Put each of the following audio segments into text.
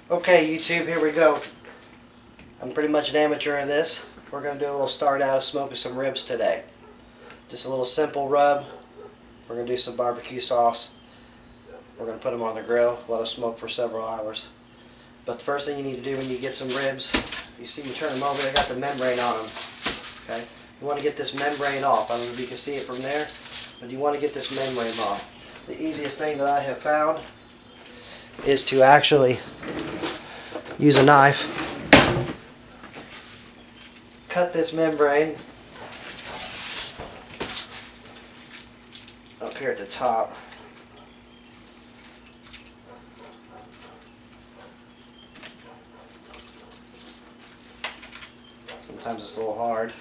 Okay, YouTube, here we go. I'm pretty much an amateur in this. We're going to do a little start out of smoking some ribs today. Just a little simple rub. We're going to do some barbecue sauce. We're going to put them on the grill, let them smoke for several hours. But the first thing you need to do when you get some ribs, you see you turn them over, they got the membrane on them. Okay? You want to get this membrane off. I don't know if you can see it from there, but you want to get this membrane off. The easiest thing that I have found is to actually use a knife, cut this membrane up here at the top. Sometimes it's a little hard.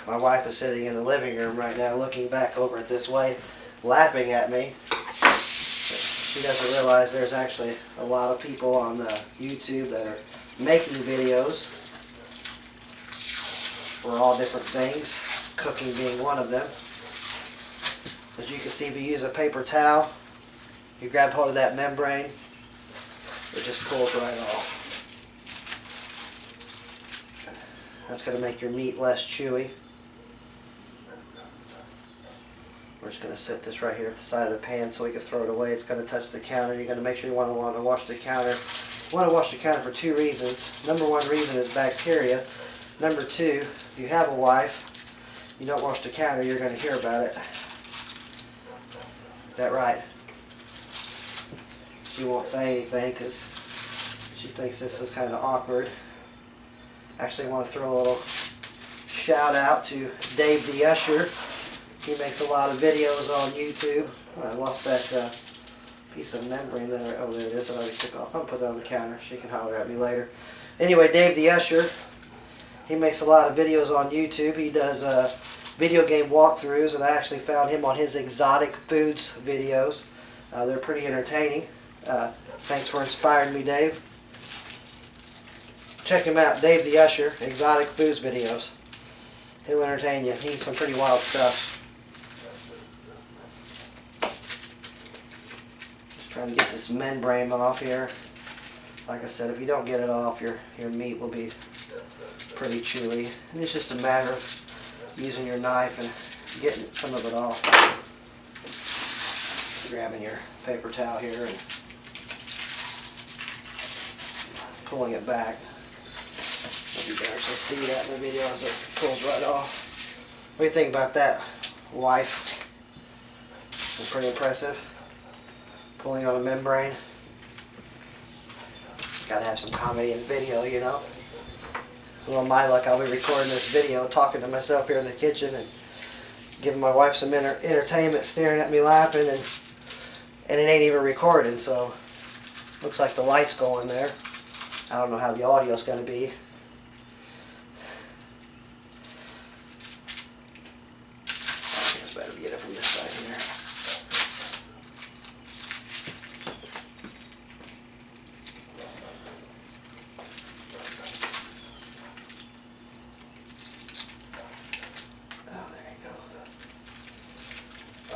My wife is sitting in the living room right now looking back over it this way, laughing at me. She doesn't realize there's actually a lot of people on YouTube that are making videos for all different things, cooking being one of them. As you can see, if you use a paper towel, you grab hold of that membrane, it just pulls right off. That's going to make your meat less chewy. We're just going to set this right here at the side of the pan so we can throw it away. It's going to touch the counter. You're going to make sure you want to wash the counter. You want to wash the counter for two reasons. Number one reason is bacteria. Number two, if you have a wife, you don't wash the counter, you're going to hear about it. Is that right? She won't say anything because she thinks this is kind of awkward. Actually, I want to throw a little shout out to Dave the Usher. He makes a lot of videos on YouTube. I lost that piece of membrane that oh, there it is, that I already took off. I'm going to put that on the counter. She can holler at me later. Anyway, Dave the Usher, he makes a lot of videos on YouTube. He does video game walkthroughs, and I actually found him on his exotic foods videos. They're pretty entertaining. Thanks for inspiring me, Dave. Check him out, Dave the Usher, exotic foods videos. He'll entertain you. He eats some pretty wild stuff. Just trying to get this membrane off here. Like I said, if you don't get it off, your meat will be pretty chewy. And it's just a matter of using your knife and getting some of it off. Grabbing your paper towel here and pulling it back. You can actually see that in the video as it pulls right off. What do you think about that, wife? It's pretty impressive. Pulling on a membrane. Gotta have some comedy in the video, you know. Well, my luck, I'll be recording this video, talking to myself here in the kitchen and giving my wife some entertainment, staring at me laughing, and it ain't even recording, so looks like the light's going there. I don't know how the audio's gonna be. Better get it from this side here. Oh, there you go.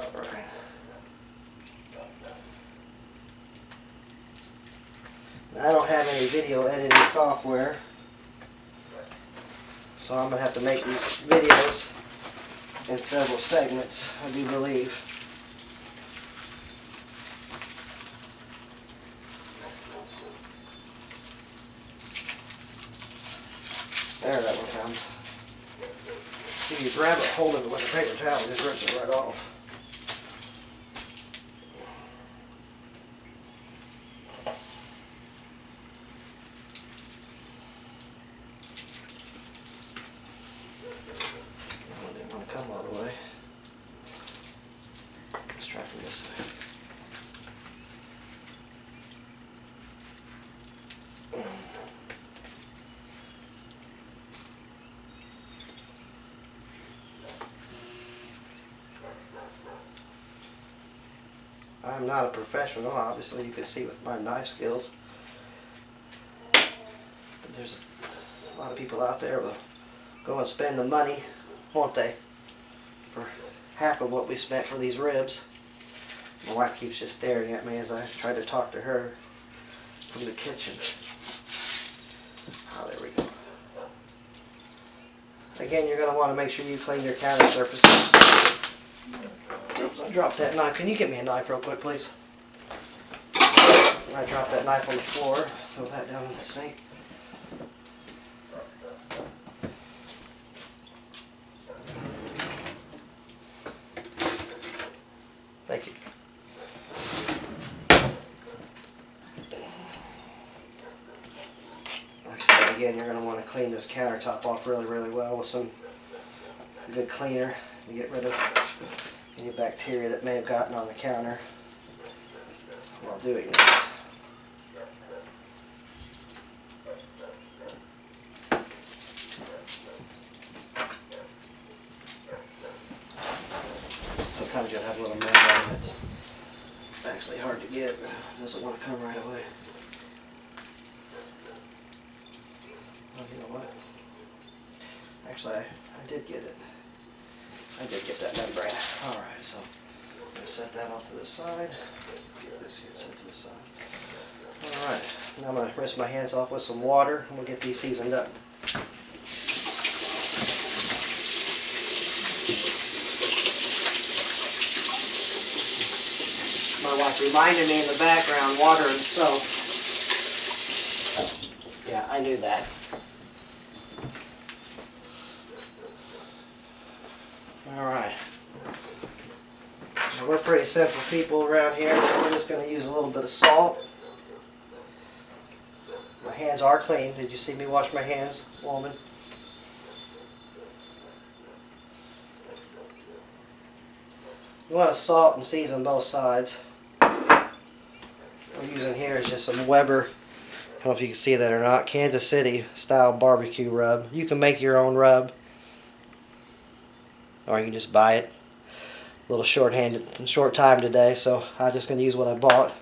All right. Now, I don't have any video editing software, so I'm gonna have to make these videos in several segments, I do believe. There, that one comes. See, you grab it, hold it with a paper towel, and just rips it right off. Come all the way. Let's try from this side. I'm not a professional, obviously you can see with my knife skills. But there's a lot of people out there will go and spend the money, won't they? For half of what we spent for these ribs. My wife keeps just staring at me as I try to talk to her. from the kitchen. Oh, there we go. Again, you're going to want to make sure you clean your counter surfaces. Oops, I dropped that knife. Can you get me a knife real quick, please? I dropped that knife on the floor. Throw that down in the sink. Thank you. Like I said, again, you're going to want to clean this countertop off really, really well with some good cleaner to get rid of any bacteria that may have gotten on the counter while doing this. Sometimes you'll have a little membrane that's actually hard to get. It doesn't want to come right away. Oh, you know what? Actually, I did get it. I did get that membrane. Alright, so I'm going to set that off to the side. Get this here set to the side. Alright, now I'm going to rinse my hands off with some water and we'll get these seasoned up. My wife reminded me in the background, water and soap. Yeah, I knew that. Alright. We're pretty simple people around here, so we're just going to use a little bit of salt. My hands are clean. Did you see me wash my hands, woman? You want to salt and season both sides. What we're using here is just some Weber, I don't know if you can see that or not, Kansas City style barbecue rub. You can make your own rub, or you can just buy it. A little short-handed, short time today, so I'm just going to use what I bought.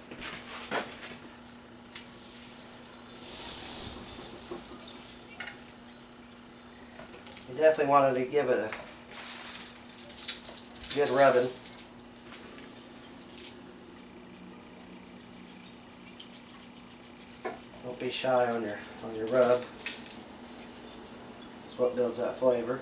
You definitely wanted to give it a good rubbing. Don't be shy on your rub. It's what builds that flavor.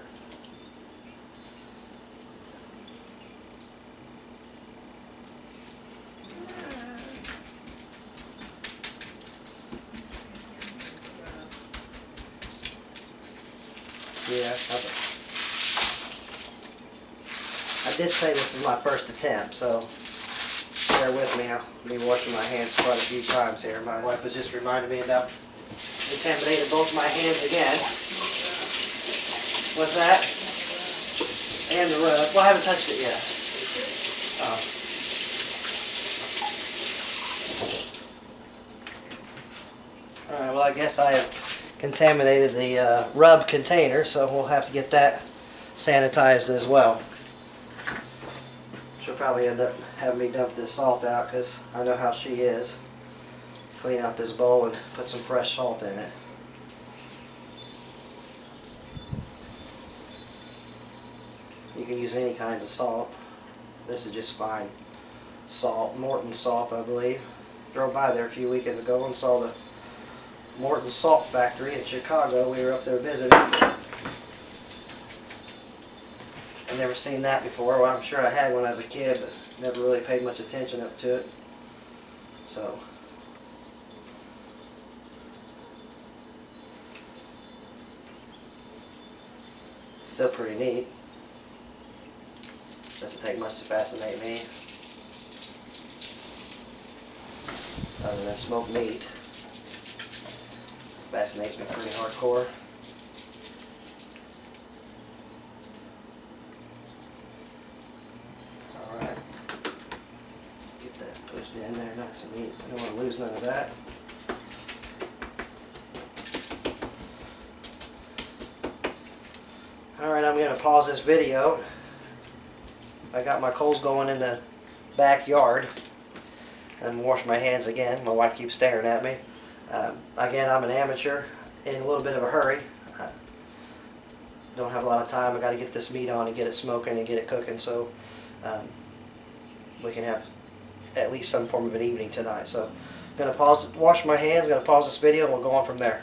Yeah, I did say this is my first attempt, so bear with me. I'll be washing my hands quite a few times here. My wife was just reminding me about contaminating both my hands again. What's that? And the rub. Well, I haven't touched it yet. Alright, well I guess I have contaminated the rub container, so we'll have to get that sanitized as well. She'll probably end up having me dump this salt out because I know how she is. Clean out this bowl and put some fresh salt in it. You can use any kinds of salt. This is just fine salt, Morton salt, I believe. Drove by there a few weekends ago and saw the Morton Salt Factory in Chicago. We were up there visiting. I've never seen that before. Well, I'm sure I had when I was a kid, but never really paid much attention up to it. So, still pretty neat. Doesn't take much to fascinate me, other than smoked meat. Fascinates me pretty hardcore. Alright. Get that pushed in there nice and neat. I don't want to lose none of that. Alright, I'm going to pause this video. I got my coals going in the backyard and wash my hands again. My wife keeps staring at me. Again, I'm an amateur in a little bit of a hurry. Don't have a lot of time. I got to get this meat on and get it smoking and get it cooking, so we can have at least some form of an evening tonight. So Gonna pause, wash my hands, gonna pause this video, and we'll go on from there.